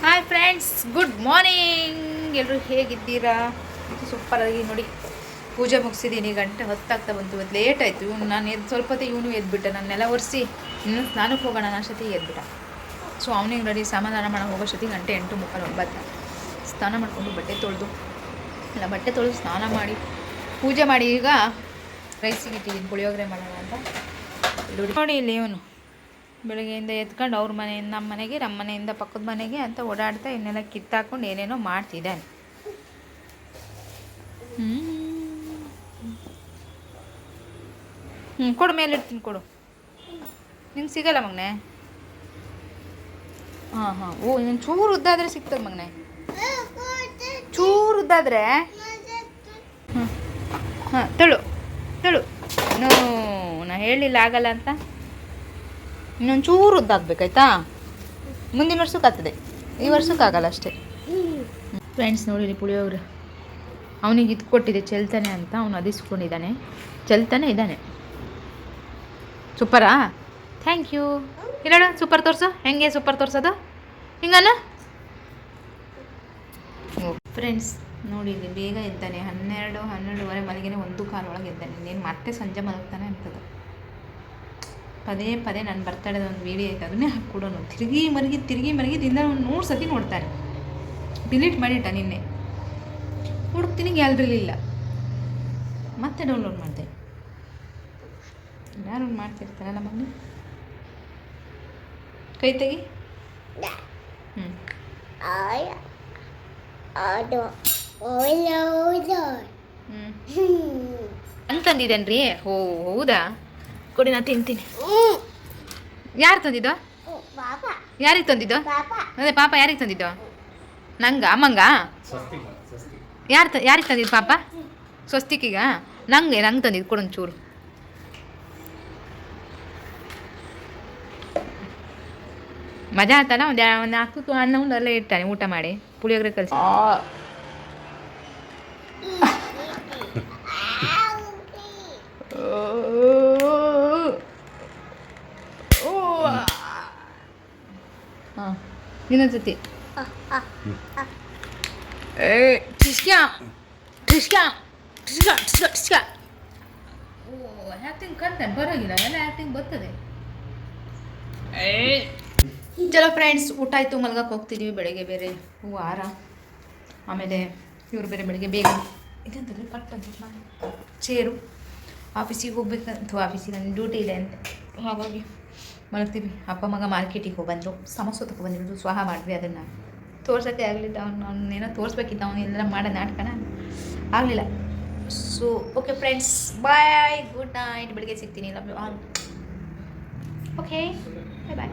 Hi friends, good morning. ಎಲ್ಲರೂ ಹೇಗಿದ್ದೀರಾ? ಸೂಪರಾಗಿ ನೋಡಿ, ಪೂಜೆ ಮುಗಿಸಿದ್ದೀನಿ. ಗಂಟೆ ಹೊತ್ತಾಗ್ತಾ ಬಂತು. ಇವತ್ತು ಲೇಟ್ ಆಯಿತು. ಇವನು ನಾನು ಸ್ವಲ್ಪ ಹೊತ್ತು ಇವನು ಎದ್ಬಿಟ್ಟೆ. ನಾನೆಲ್ಲ ಒರೆಸಿ ಇನ್ನು ಸ್ನಾನಕ್ಕೆ ಹೋಗೋಣ ಅನ್ನೋಷ್ಟೊತ್ತಿಗೆ ಎದ್ಬಿಟ್ಟ. ಸೊ ಅವನಿಗೆ ರೆಡಿ ಸಮಾಧಾನ ಮಾಡೋ ಹೋಗೋಷ್ಟೊತ್ತಿಗೆ ಗಂಟೆ 8:45 ಸ್ನಾನ ಮಾಡಿಕೊಂಡು ಬಟ್ಟೆ ತೊಳೆದು ಸ್ನಾನ ಮಾಡಿ ಪೂಜೆ ಮಾಡಿ ಈಗ ರೈಸಿಗೆ ಇಟ್ಟಿದ್ದೀನಿ. ಪುಳಿಯೋಗರೆ ಮಾಡೋಣ ಅಂತ ನೋಡಿ. ಇಲ್ಲಿ ಇವನು ಬೆಳಗ್ಗೆಯಿಂದ ಎತ್ಕೊಂಡು ಅವ್ರ ಮನೆಯಿಂದ ನಮ್ಮ ಮನೆಗೆ, ನಮ್ಮ ಮನೆಯಿಂದ ಪಕ್ಕದ ಮನೆಗೆ ಅಂತ ಓಡಾಡ್ತಾ ಇನ್ನೆಲ್ಲ ಕಿತ್ತಾಕೊಂಡು ಏನೇನೋ ಮಾಡ್ತಿದ್ದಾನೆ. ಕೊಡು, ಮೇಲೆ ಇಡ್ತೀನಿ, ಕೊಡು. ನಿಂಗೆ ಸಿಗಲ್ಲ ಮಗನೆ. ಹಾಂ ಓ, ನೀನು ಚೂರು ಉದ್ದಾದರೆ ಸಿಗ್ತದೆ ಮಗನೆ. ಚೂರು ಉದ್ದಾದರೆ ಹಾಂ ತಳು ನೋ, ನಾ ಹೇಳಿಲ್ಲ ಆಗಲ್ಲ ಅಂತ. ಇನ್ನೊಂದು ಚೂರು ಉದ್ದಾಗಬೇಕಾಯ್ತಾ? ಮುಂದಿನ ವರ್ಷಕ್ಕೆ ಆಗ್ತದೆ, ಈ ವರ್ಷಕ್ಕಾಗಲ್ಲ ಅಷ್ಟೇ. ಫ್ರೆಂಡ್ಸ್ ನೋಡಿರಿ, ಪುಳಿಯೋಗರೆ ಅವನಿಗೆ ಇದು ಕೊಟ್ಟಿದೆ ಚೆಲ್ತಾನೆ ಅಂತ. ಅವನು ಅದಿಸ್ಕೊಂಡಿದ್ದಾನೆ, ಚೆಲ್ತಾನೆ ಇದ್ದಾನೆ. ಸೂಪರಾ? Thank you. ಇಲ್ಲೋಣ, ಸೂಪರ್ ತೋರಿಸು. ಹೆಂಗೆ ಸೂಪರ್ ತೋರಿಸೋದು? ಹಿಂಗನ. ಓ ಫ್ರೆಂಡ್ಸ್ ನೋಡಿ, ಇಲ್ಲಿ ಬೇಗ ಎದ್ದಾನೆ. 12:30 ಮಲಗಿನೇ 1:15 ಒಳಗೆ ಎದ್ದಾನೆ. ಇನ್ನೇನು ಮತ್ತೆ ಸಂಜೆ ಮಲಗ್ತಾನೆ ಅಂತದ್ದು. ಪದೇ ನನ್ನ ಬರ್ತಡೇದ ಒಂದು ವೀಡಿಯೋ ಐತೆ, ಅದನ್ನೇ ಹಾಕ್ಕೊಡೋನು. ತಿರುಗಿ ಮರಗಿ ದಿನ ಒಂದು 100 ಸತಿ ನೋಡ್ತಾನೆ. ಡಿಲೀಟ್ ಮಾಡಿಟ್ಟ ನಿನ್ನೆ. ಹುಡುಕ್ತೀನಿ, ಗ್ಯಾಲರಿಲಿ ಇಲ್ಲ. ಮತ್ತೆ ಡೌನ್ಲೋಡ್ ಮಾಡಿದೆ. ಯಾರು ಮಾಡ್ತಿರ್ತಾರಲ್ಲ ಮಗನೇ. ಕೈ ತೆಗಿ. ಹಂಗೆ ತಂದಿದ್ದೇನ್ರಿ? ಓ ಹೌದಾ, ಕೊಡಿ, ನಾ ತಿಂತೀನಿ. ಯಾರು ತಂದಿದ್ದೋ? ಯಾರಿಗೆ ತಂದಿದ್ದೋ? ಅದೇ ಪಾಪ ಯಾರಿಗೆ ತಂದಿದ್ದೋ? ನಂಗ, ಅಮ್ಮಂಗ? ಯಾರಿಗೆ ತಂದಿದ್ದು ಪಾಪ? ಸ್ವಸ್ತಿಕೀಗ? ನಂಗೆ ತಂದಿದ್ದು, ಕೊಡೊಂದು ಚೂರು. ಮಜಾ ಆತಲ್ಲ. ಒಂದು 4 ಅನ್ನ ಅಲ್ಲೇ ಇರ್ತಾನೆ ಊಟ ಮಾಡಿ. ಪುಳಿಯೋಗರೆ ಕಲಿಸಿ. ಹಾಂ, ಇನ್ನೊಂದ್ಸತಿ. ಓ, ಆ್ಯಕ್ಟಿಂಗ್ ಕಂತಾನೆ, ಬರೋಗಿಲ್ಲ. ಎಲ್ಲ ಆ್ಯಕ್ಟಿಂಗ್ ಬರ್ತದೆ. ಚಲೋ ಫ್ರೆಂಡ್ಸ್, ಊಟ ಆಯಿತು, ಮಲ್ಗಕ್ಕೆ ಹೋಗ್ತಿದ್ದೀವಿ. ಬೆಳಗ್ಗೆ ಬೇರೆ ವಾರ, ಆಮೇಲೆ ಇವರು ಬೇರೆ ಬೆಳಗ್ಗೆ ಬೇಗ ಇದಂತಂದರೆ ಪಟ್ಟಂತ ಚೇರು ಆಫೀಸಿಗೆ ಹೋಗ್ಬೇಕಂತ. ಆಫೀಸಿಗೆ ನನ್ನ ಡ್ಯೂಟಿ ಇದೆ ಅಂತ, ಹಾಗಾಗಿ ಮಲಗ್ತೀವಿ. ಅಪ್ಪ ಮಗ ಮಾರ್ಕೆಟಿಗೆ ಹೋಗ್ಬಂದರು, ಸಮೋಸ ತೊಗೊಬಂದಿರೋದು. ಸ್ವಾಹ ಮಾಡಿದ್ವಿ. ಅದನ್ನು ತೋರ್ಸೋಕ್ಕೆ ಆಗಲಿಲ್ಲ. ಅವನೇನೋ ತೋರಿಸ್ಬೇಕಿತ್ತು, ಅವನ್ನೆಲ್ಲ ಮಾಡೋ ನಾಟಕನ ಆಗಲಿಲ್ಲ. So okay friends, bye, good night. ಬೆಳಿಗ್ಗೆ ಸಿಗ್ತೀನಿ. Love you all. Okay, bye bye.